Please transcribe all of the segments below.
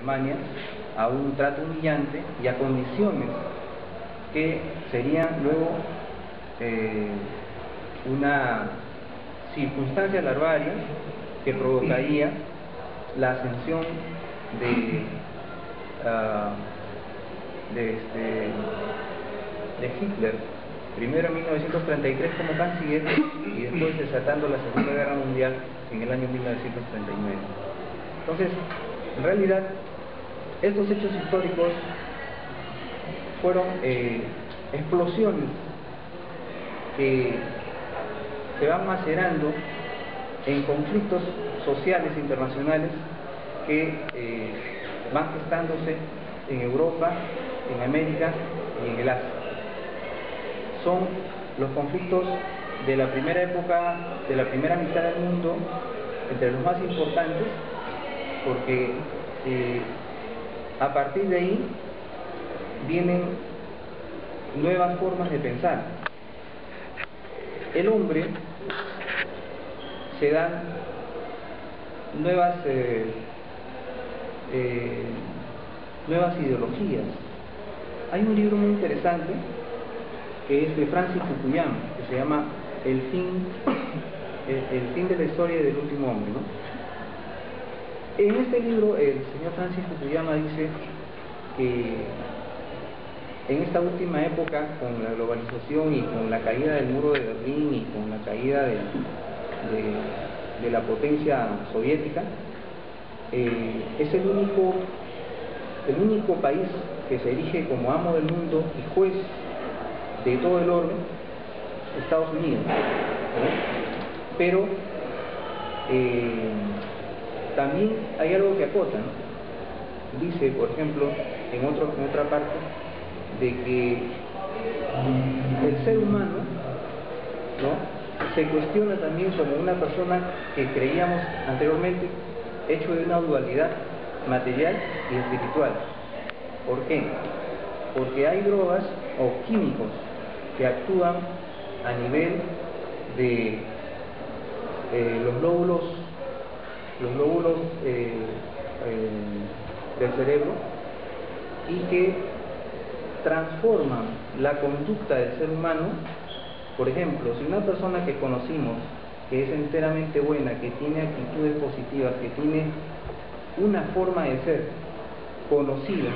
Alemania a un trato humillante y a condiciones que serían luego una circunstancia larvaria que provocaría la ascensión de Hitler, primero en 1933 como canciller y después desatando la Segunda Guerra Mundial en el año 1939. Entonces, en realidad, estos hechos históricos fueron explosiones que se van macerando en conflictos sociales internacionales que van gestándose en Europa, en América y en el Asia. Son los conflictos de la primera época, de la primera mitad del mundo, entre los más importantes, porque a partir de ahí vienen nuevas formas de pensar. El hombre se dan nuevas ideologías. Hay un libro muy interesante que es de Francis Fukuyama, que se llama El fin de la historia del último hombre, ¿no? En este libro el señor Francis Fukuyama dice que en esta última época, con la globalización y con la caída del muro de Berlín y con la caída de la potencia soviética, es el único país que se erige como amo del mundo y juez de todo el orden, Estados Unidos, ¿no? Pero también hay algo que acota, ¿no? Dice, por ejemplo, en otra parte, de que el ser humano, ¿no?, se cuestiona también como una persona que creíamos anteriormente hecho de una dualidad material y espiritual. ¿Por qué? Porque hay drogas o químicos que actúan a nivel de los lóbulos del cerebro y que transforman la conducta del ser humano. Por ejemplo, si una persona que conocimos, que es enteramente buena, que tiene actitudes positivas, que tiene una forma de ser conocida,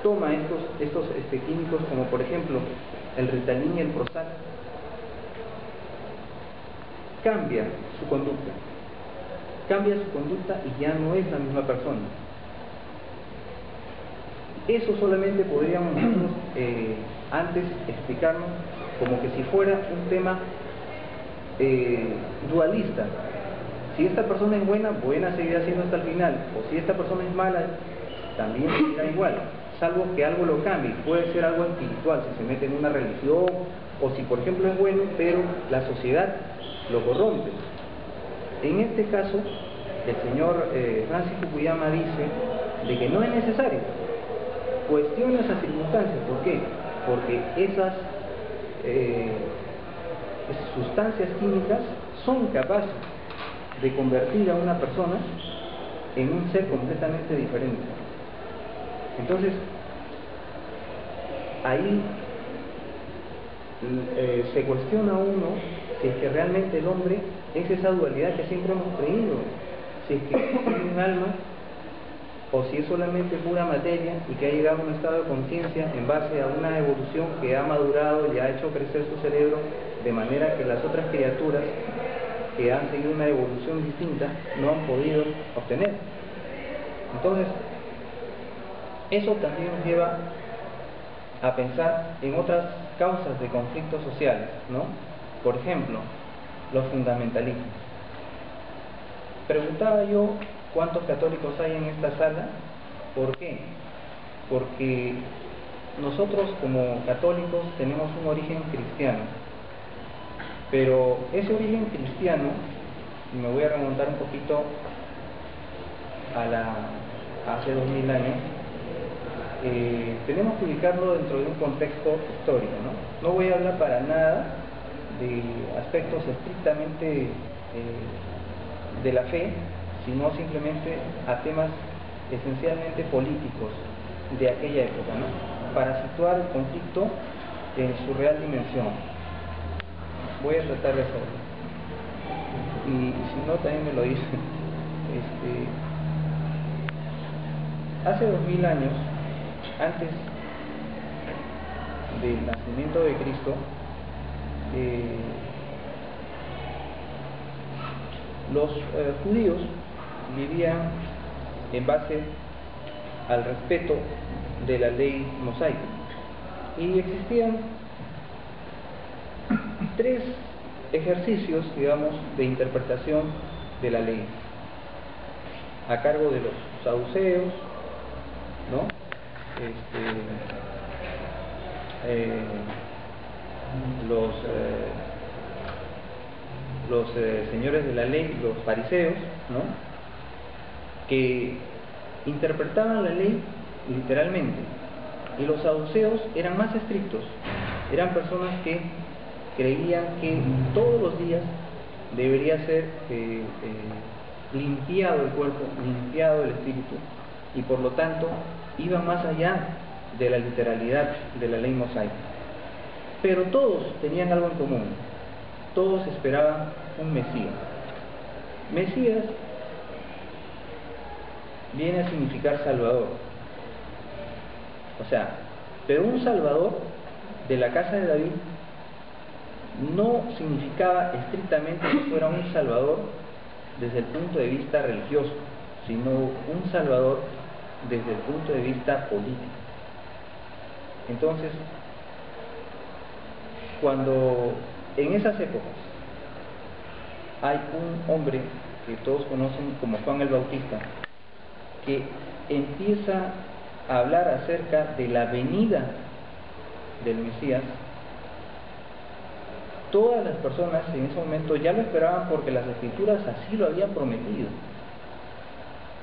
toma estos químicos como por ejemplo el Ritalin y el Prozac, cambia su conducta y ya no es la misma persona. Eso solamente podríamos nosotros antes explicarnos como que si fuera un tema dualista. Si esta persona es buena, seguirá siendo hasta el final, o si esta persona es mala, también seguirá igual, salvo que algo lo cambie. Puede ser algo espiritual, si se mete en una religión, o si por ejemplo es bueno, pero la sociedad lo corrompe. En este caso, el señor Francis Fukuyama dice de que no es necesario. Cuestiona esas circunstancias. ¿Por qué? Porque esas sustancias químicas son capaces de convertir a una persona en un ser completamente diferente. Entonces, ahí se cuestiona uno si es que realmente el hombre es esa dualidad que siempre hemos creído, si es que tiene un alma o si es solamente pura materia y que ha llegado a un estado de conciencia en base a una evolución que ha madurado y ha hecho crecer su cerebro de manera que las otras criaturas que han seguido una evolución distinta no han podido obtener. Entonces, eso también nos lleva a pensar en otras causas de conflictos sociales, ¿no? Por ejemplo, los fundamentalismos. Preguntaba yo cuántos católicos hay en esta sala. ¿Por qué? Porque nosotros como católicos tenemos un origen cristiano, pero ese origen cristiano, y me voy a remontar un poquito hace 2000 años, tenemos que ubicarlo dentro de un contexto histórico, ¿no? No voy a hablar para nada de aspectos estrictamente de la fe, sino simplemente a temas esencialmente políticos de aquella época, ¿no? Para situar el conflicto en su real dimensión. Voy a tratar de hacerlo. Y si no, también me lo dicen. Hace 2000 años, antes del nacimiento de Cristo, los judíos vivían en base al respeto de la ley mosaica, y existían tres ejercicios, digamos, de interpretación de la ley a cargo de los saduceos, ¿no? Los señores de la ley, los fariseos, ¿no? Que interpretaban la ley literalmente, y los saduceos eran más estrictos, eran personas que creían que todos los días debería ser limpiado el cuerpo, limpiado el espíritu, y por lo tanto iban más allá de la literalidad de la ley mosaica. Pero todos tenían algo en común: todos esperaban un Mesías. Mesías viene a significar Salvador, o sea, pero un Salvador de la casa de David no significaba estrictamente que fuera un Salvador desde el punto de vista religioso, sino un Salvador desde el punto de vista político. Entonces, cuando en esas épocas hay un hombre que todos conocen como Juan el Bautista, que empieza a hablar acerca de la venida del Mesías, todas las personas en ese momento ya lo esperaban, porque las escrituras así lo habían prometido.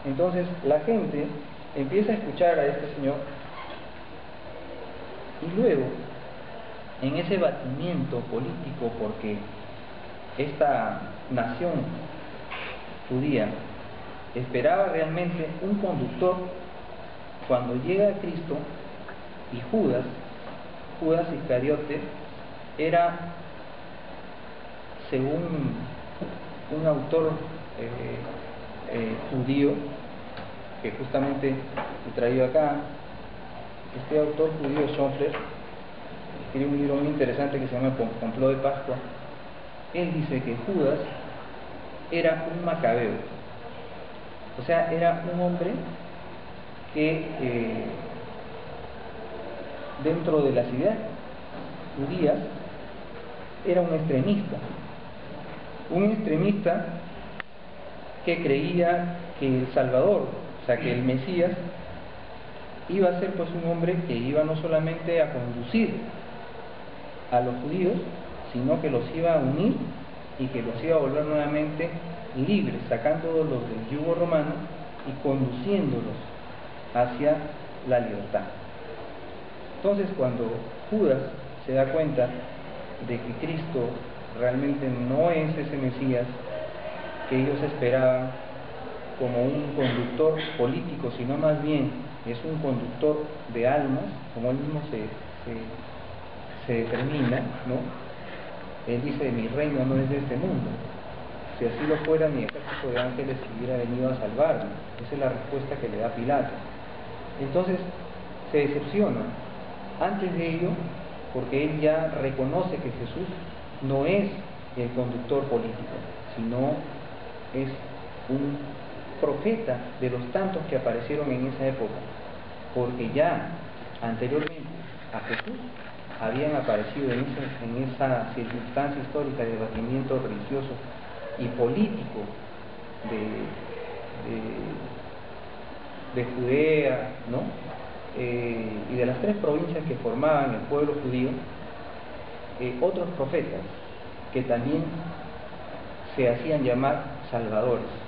Entonces la gente empieza a escuchar a este señor, y luego, en ese batimiento político, porque esta nación judía esperaba realmente un conductor, cuando llega Cristo, y Judas Iscariote era, según un autor judío, que justamente he traído acá, este autor judío Schonfler escribe un libro muy interesante que se llama Complot de Pascua. Él dice que Judas era un macabeo, o sea, era un hombre que dentro de las ideas judías era un extremista que creía que el Salvador, o sea, que el Mesías iba a ser pues un hombre que iba no solamente a conducir a los judíos, sino que los iba a unir y que los iba a volver nuevamente libres, sacándolos del yugo romano y conduciéndolos hacia la libertad. Entonces, cuando Judas se da cuenta de que Cristo realmente no es ese Mesías que ellos esperaban como un conductor político, sino más bien es un conductor de almas, como él mismo se determina, ¿no? Él dice: mi reino no es de este mundo. Si así lo fuera, mi ejército de ángeles hubiera venido a salvarme. Esa es la respuesta que le da Pilato. Entonces se decepciona antes de ello, porque él ya reconoce que Jesús no es el conductor político, sino es un profeta de los tantos que aparecieron en esa época, porque ya anteriormente a Jesús habían aparecido en esa circunstancia histórica de batimiento religioso y político de Judea, ¿no? Y de las tres provincias que formaban el pueblo judío, otros profetas que también se hacían llamar salvadores.